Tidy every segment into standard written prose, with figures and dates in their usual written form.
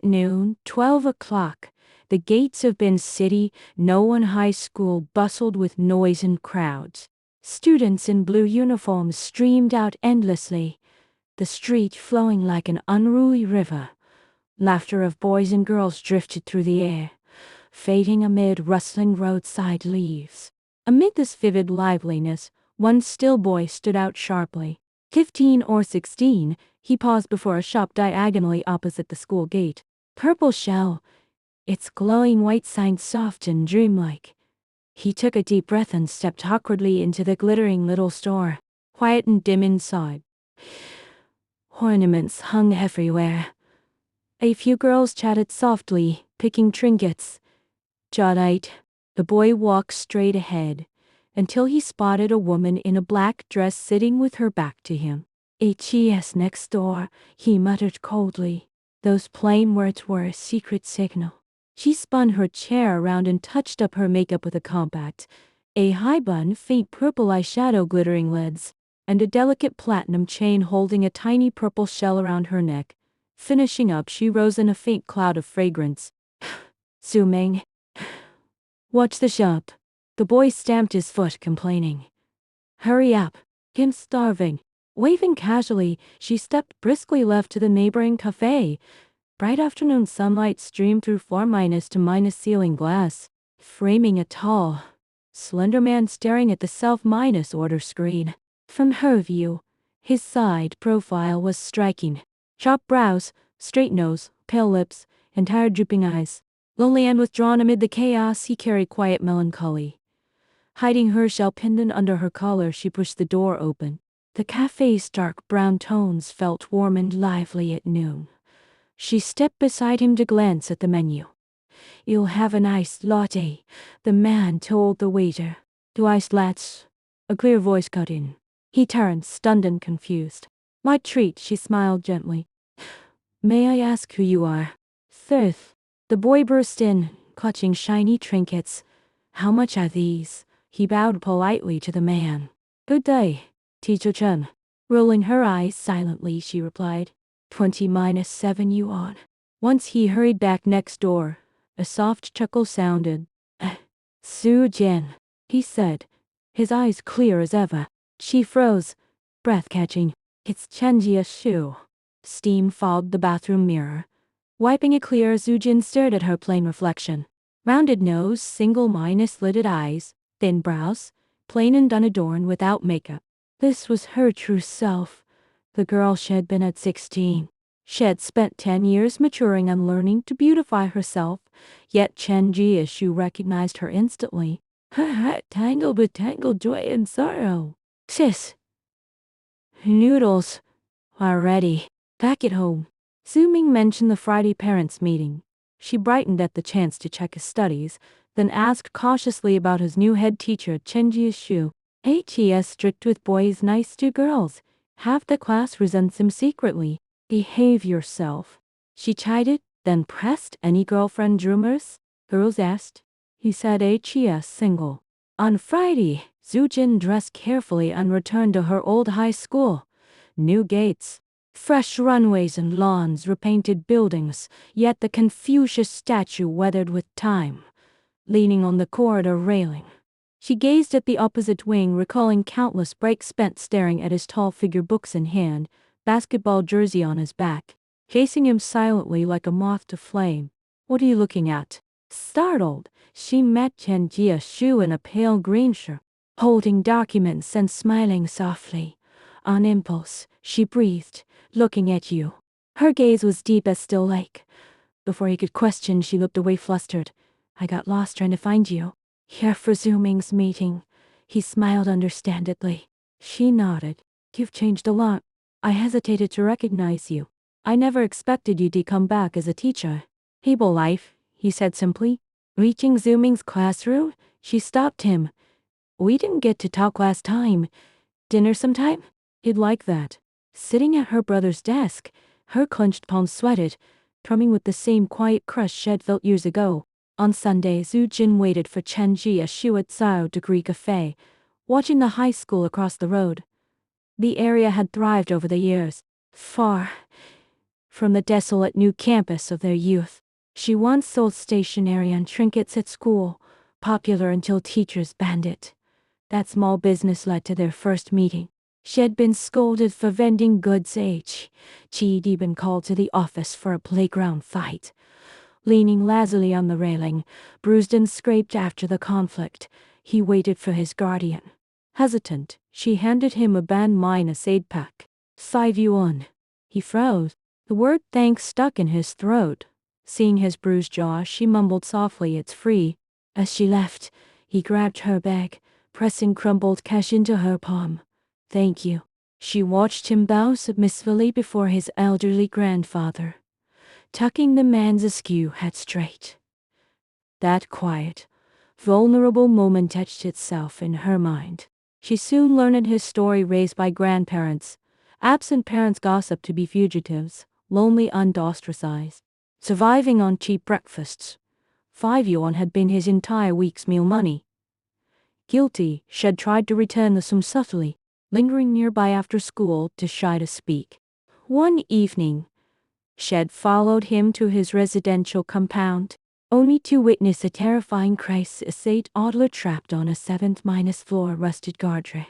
noon, 12 o'clock. The gates of Bin City, Noan High School, bustled with noise and crowds. Students in blue uniforms streamed out endlessly, the street flowing like an unruly river. Laughter of boys and girls drifted through the air, fading amid rustling roadside leaves. Amid this vivid liveliness, one still boy stood out sharply. 15 or 16, he paused before a shop diagonally opposite the school gate. Purple shell, its glowing white sign soft and dreamlike. He took a deep breath and stepped awkwardly into the glittering little store. Quiet and dim inside. Ornaments hung everywhere. A few girls chatted softly, picking trinkets. Jadeite. The boy walked straight ahead, until he spotted a woman in a black dress sitting with her back to him. "HES next door," he muttered coldly. Those plain words were a secret signal. She spun her chair around and touched up her makeup with a compact, a high bun, faint purple eyeshadow, glittering lids, and a delicate platinum chain holding a tiny purple shell around her neck. Finishing up, she rose in a faint cloud of fragrance. Zooming. "Watch the shop." The boy stamped his foot, complaining. "Hurry up. I'm starving." Waving casually, she stepped briskly left to the neighboring cafe. Bright afternoon sunlight streamed through floor to ceiling glass, framing a tall, slender man staring at the self-order screen. From her view, his side profile was striking. Sharp brows, straight nose, pale lips, and tired drooping eyes. Lonely and withdrawn amid the chaos, he carried quiet melancholy. Hiding her shell pendant under her collar, she pushed the door open. The cafe's dark brown tones felt warm and lively at noon. She stepped beside him to glance at the menu. "You'll have an iced latte," the man told the waiter. "Two iced lattes," a clear voice cut in. He turned, stunned and confused. "My treat," she smiled gently. "May I ask who you are?" "Thirth." The boy burst in, clutching shiny trinkets. "How much are these?" He bowed politely to the man. "Good day, Teacher Chen." Rolling her eyes silently, she replied. 20-7 yuan. Once he hurried back next door, a soft chuckle sounded. "Su Jian," he said, his eyes clear as ever. She froze, breath catching. "It's Chenjia Shu." Steam fogged the bathroom mirror. Wiping it clear, Zujin stared at her plain reflection. Rounded nose, single-slitted eyes, thin brows, plain and unadorned without makeup. This was her true self, the girl she had been at 16. She had spent 10 years maturing and learning to beautify herself, yet Chen Jiashu recognized her instantly. Her heart tangled with tangled joy and sorrow. "Sis, noodles are ready. Back at home." Zooming mentioned the Friday parents' meeting. She brightened at the chance to check his studies, then asked cautiously about his new head teacher, Chen Jiashu. "HES strict with boys, nice to girls. Half the class resents him secretly. Behave yourself." She chided, then pressed. "Any girlfriend rumors?" Girls asked. He said HES single. On Friday, Zujin dressed carefully and returned to her old high school. New gates, fresh runways and lawns, repainted buildings, yet the Confucius statue weathered with time, leaning on the corridor railing. She gazed at the opposite wing, recalling countless breaks spent staring at his tall figure, books in hand, basketball jersey on his back, chasing him silently like a moth to flame. "What are you looking at?" Startled, she met Chen Jiashu in a pale green shirt, holding documents and smiling softly. On impulse, she breathed, "Looking at you." Her gaze was deep as still lake. Before he could question, she looked away, flustered. "I got lost trying to find you." "Here for Zooming's meeting." He smiled understandingly. She nodded. "You've changed a lot. I hesitated to recognize you. I never expected you to come back as a teacher." "Table life," he said simply. Reaching Zooming's classroom, she stopped him. "We didn't get to talk last time. Dinner sometime?" He'd like that. Sitting at her brother's desk, her clenched palms sweated, drumming with the same quiet crush she had felt years ago. On Sunday, Zujin waited for Chen Jiashu at Sao Degree Cafe, watching the high school across the road. The area had thrived over the years. Far from the desolate new campus of their youth. She once sold stationery and trinkets at school, popular until teachers banned it. That small business led to their first meeting. She had been scolded for vending goods. She'd even called to the office for a playground fight. Leaning lazily on the railing, bruised and scraped after the conflict, he waited for his guardian. Hesitant, she handed him a band-aid pack. 5 yuan. He froze. The word thanks stuck in his throat. Seeing his bruised jaw, she mumbled softly, "It's free." As she left, he grabbed her bag, pressing crumbled cash into her palm. "Thank you." She watched him bow submissively before his elderly grandfather, tucking the man's askew head straight. That quiet, vulnerable moment etched itself in her mind. She soon learned his story, raised by grandparents. Absent parents gossiped to be fugitives, lonely and ostracized, surviving on cheap breakfasts. 5 yuan had been his entire week's meal money. Guilty, Shed tried to return the sum subtly, lingering nearby after school, too shy to speak. One evening, Shed followed him to his residential compound, only to witness a terrifying crisis. A toddler trapped on a 7th-floor rusted guardrail.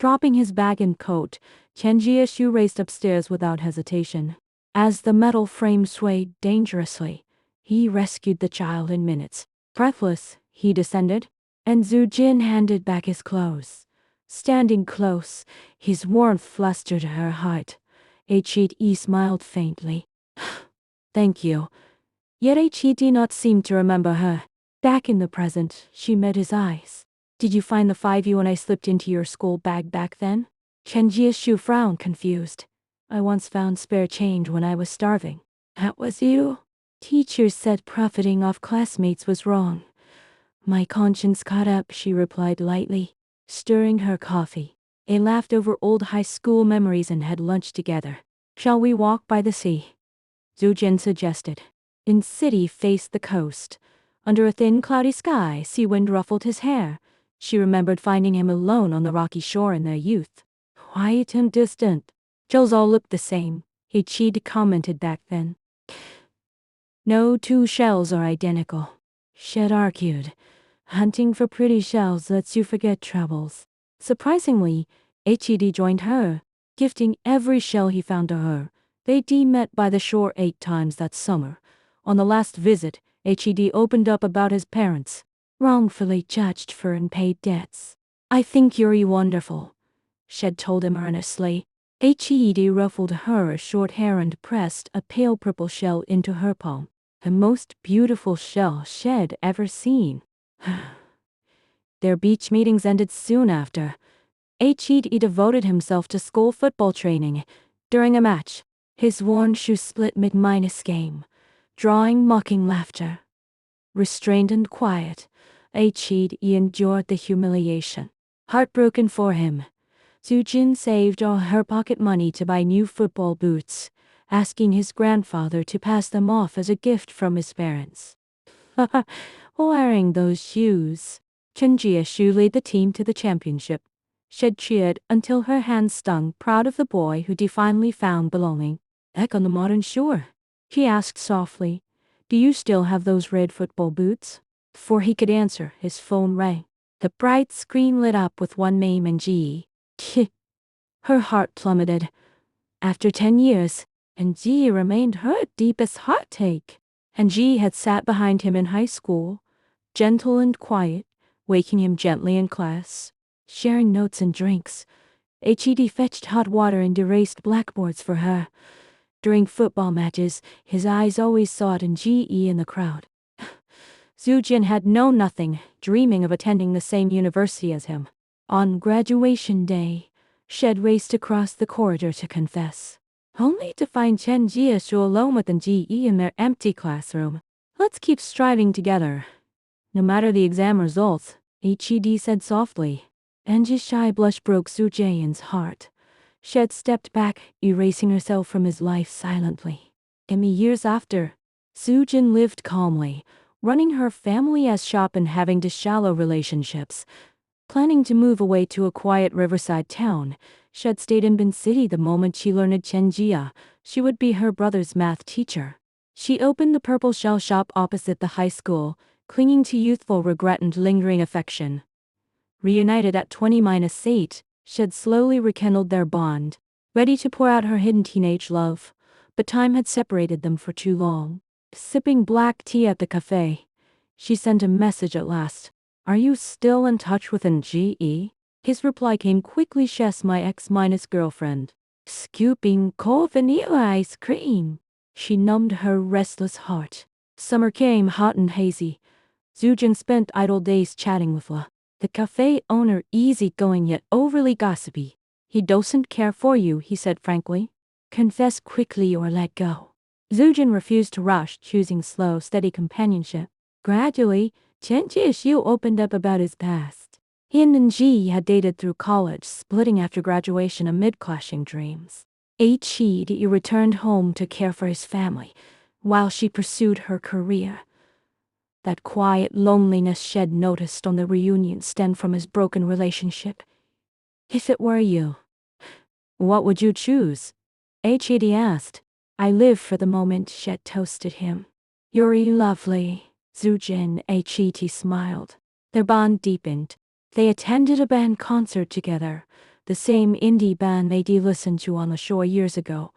Dropping his bag and coat, Chen Jieshu raced upstairs without hesitation. As the metal frame swayed dangerously, he rescued the child in minutes. Breathless, he descended, and Zhu Jin handed back his clothes. Standing close, his warmth flustered her heart. He smiled faintly. "Thank you." Yet he did not seem to remember her. Back in the present, she met his eyes. "Did you find the 5 yuan I slipped into your school bag back then?" Chen Jieshu frowned, confused. "I once found spare change when I was starving." "That was you?" "Teachers said profiting off classmates was wrong. My conscience caught up," she replied lightly, stirring her coffee. They laughed over old high school memories and had lunch together. "Shall we walk by the sea?" Zhu Jin suggested. In city faced the coast. Under a thin cloudy sky, sea wind ruffled his hair. She remembered finding him alone on the rocky shore in their youth. Quiet and distant. Joe's all looked the same, he'd commented back then. "No two shells are identical," Shed argued. "Hunting for pretty shells lets you forget troubles." Surprisingly, Hed joined her, gifting every shell he found to her. They'd met by the shore 8 times that summer. On the last visit, Hed opened up about his parents, wrongfully judged for unpaid debts. "I think you're wonderful," Shed told him earnestly. Hed ruffled her short hair and pressed a pale purple shell into her palm. "The most beautiful shell Shed ever seen." Their beach meetings ended soon after. Hed devoted himself to school football training. During a match, his worn shoe split mid-game, drawing mocking laughter. Restrained and quiet, Hed endured the humiliation. Heartbroken for him, Zhu Jin saved all her pocket money to buy new football boots, asking his grandfather to pass them off as a gift from his parents. Wearing those shoes, Chen Jieshu led the team to the championship. Shed cheered until her hands stung, proud of the boy who finally found belonging. "Back on the modern shore?" he asked softly. "Do you still have those red football boots?" Before he could answer, his phone rang. The bright screen lit up with one name and G. Her heart plummeted. After 10 years, and G remained her deepest heartache. And G had sat behind him in high school, gentle and quiet, waking him gently in class, sharing notes and drinks. Hed fetched hot water and erased blackboards for her. During football matches, his eyes always sought in GE in the crowd. Zhu Jin had known nothing, dreaming of attending the same university as him. On graduation day, Shed raced across the corridor to confess, only to find Chen Jieshu alone with GE in their empty classroom. "Let's keep striving together, no matter the exam results," Hed said softly. And a shy blush broke Zhu Jin's heart. Shed stepped back, erasing herself from his life silently. In the years after, Zhu Jin lived calmly, running her family as shop and having shallow relationships. Planning to move away to a quiet riverside town, She had stayed in Bin City the moment she learned Chen Jia. She would be her brother's math teacher. She opened the purple shell shop opposite the high school, clinging to youthful regret and lingering affection. Reunited at 20-8, she had slowly rekindled their bond, ready to pour out her hidden teenage love. But time had separated them for too long. Sipping black tea at the cafe, she sent a message at last. "Are you still in touch with NGE?" His reply came quickly. "Yes, my ex-girlfriend. Scooping cold vanilla ice cream." She numbed her restless heart. Summer came hot and hazy. Zujin spent idle days chatting with La, the cafe owner, easygoing yet overly gossipy. "He doesn't care for you," he said frankly. "Confess quickly or let go." Zujin refused to rush, choosing slow, steady companionship. Gradually, Chen Jixiu opened up about his past. He and Ji had dated through college, splitting after graduation amid clashing dreams. He returned home to care for his family, while she pursued her career. That quiet loneliness Shed noticed on the reunion stemmed from his broken relationship. "If it were you, what would you choose?" Had asked. "I live for the moment," Shed toasted him. "You're lovely." Zujin Had smiled. Their bond deepened. They attended a band concert together, the same indie band they'd listened to on the shore years ago.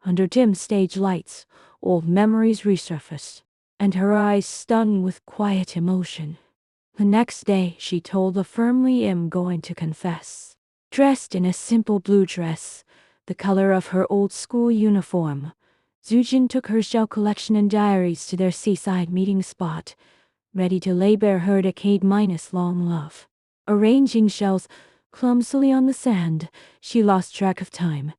Under dim stage lights, old memories resurfaced, and her eyes stung with quiet emotion. The next day, she told her firmly, "I'm going to confess." Dressed in a simple blue dress, the color of her old school uniform, Zujin took her shell collection and diaries to their seaside meeting spot, ready to lay bare her decade-long love. Arranging shells clumsily on the sand, she lost track of time.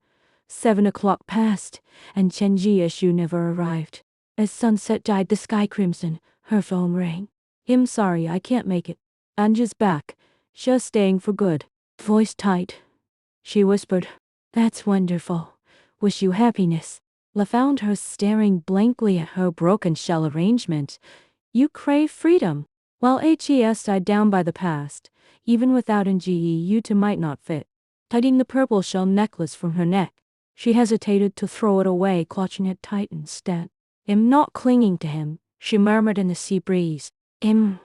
7 o'clock passed, and Chen Jixiu never arrived. As sunset dyed the sky crimson, her phone rang. "I'm sorry, I can't make it. Anja's back. She's staying for good." Voice tight. She whispered, "That's wonderful. Wish you happiness." La found her staring blankly at her broken shell arrangement. "You crave freedom." While HES died down by the past, even without NGE, you two might not fit. Tidying the purple shell necklace from her neck, she hesitated to throw it away, clutching it tight instead. "I'm not clinging to him," she murmured in the sea breeze. "I'm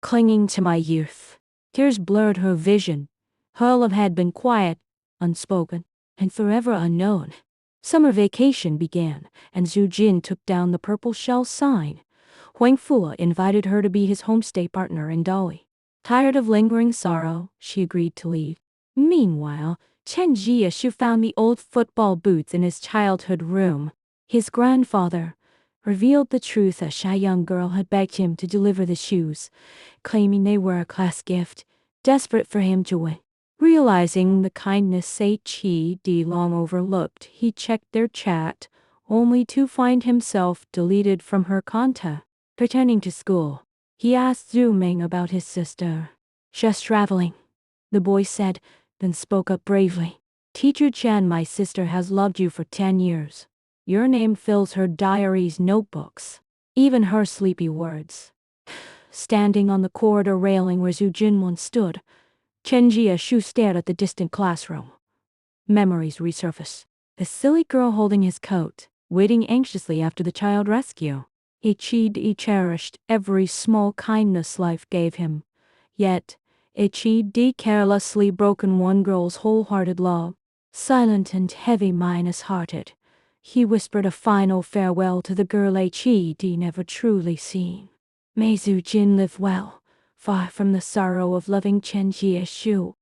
clinging to my youth." Tears blurred her vision. Her love had been quiet, unspoken, and forever unknown. Summer vacation began, and Zujin took down the purple shell sign. Huang Fua invited her to be his homestay partner in Dali. Tired of lingering sorrow, she agreed to leave. Meanwhile, Chen Jixiu found the old football boots in his childhood room. His grandfather revealed the truth. A shy young girl had begged him to deliver the shoes, claiming they were a class gift. Desperate for him to win, realizing the kindness Had long overlooked, he checked their chat, only to find himself deleted from her contact. Returning to school, he asked Zhu Ming about his sister. "She's traveling," the boy said, then spoke up bravely. "Teacher Chen, my sister has loved you for 10 years. Your name fills her diary's notebooks, even her sleepy words." Standing on the corridor railing where Zhu Jinwen stood, Chen Jixiu stared at the distant classroom. Memories resurfaced. The silly girl holding his coat, waiting anxiously after the child rescue. He cherished every small kindness life gave him. Yet, Had carelessly broken one girl's wholehearted love. Silent and heavy, minus-hearted, he whispered a final farewell to the girl Had never truly seen. May Zujin live well, far from the sorrow of loving Chen Jixiu.